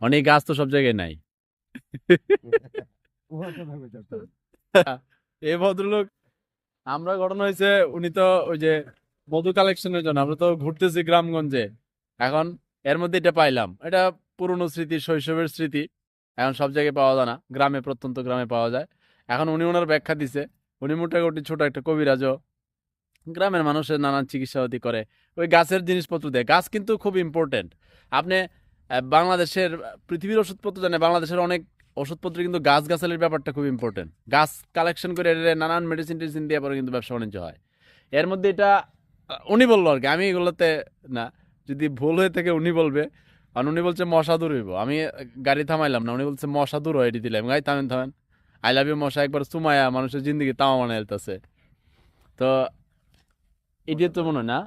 অনেক গাছ তো সব জায়গায় নাই। এই ভদ্রলোক, আমরা ঘটনা হয়েছে, উনি তো ওই যে মধু কালেকশনের জন্য আমরা তো ঘুরতেছি গ্রামগঞ্জে। এখন এর মধ্যে এটা পাইলাম, এটা পুরনো স্মৃতি, শৈশবের স্মৃতি। এখন সব জায়গায় পাওয়া যায় না, গ্রামে, প্রত্যন্ত গ্রামে পাওয়া যায়। এখন উনি ওনার ব্যাখ্যা দিছে। উনি মোটামুটি ছোট একটা কবিরাজও, গ্রামের মানুষের নানান চিকিৎসাপাতি করে, ওই গাছের জিনিসপত্র দেয়। গাছ কিন্তু খুব ইম্পর্টেন্ট। আপনি বাংলাদেশের, পৃথিবীর ওষুধপত্র জানে, বাংলাদেশের অনেক ওষুধপত্র কিন্তু গাছ গাছালির ব্যাপারটা খুব ইম্পর্টেন্ট। গাছ কালেকশন করে এর নানান মেডিসিন টেডিসিন দিয়ে পরে কিন্তু ব্যবসা বাণিজ্য হয়। এর মধ্যে এটা উনি বললো আর কি, আমি এগুলোতে না, যদি ভুল হয়ে থাকে উনি বলবে। আর উনি বলছে মশা দূর হইব, আমি গাড়ি থামাইলাম না, উনি বলছে মশা দূর হয় এটি দিলাম, গাড়ি থামেন থামেন, আই লাভ ইউ মশা একবার সুমায়া মানুষের জিন্দিগি তামা বানাইতেছে। তো এটি তো মনে হয় না।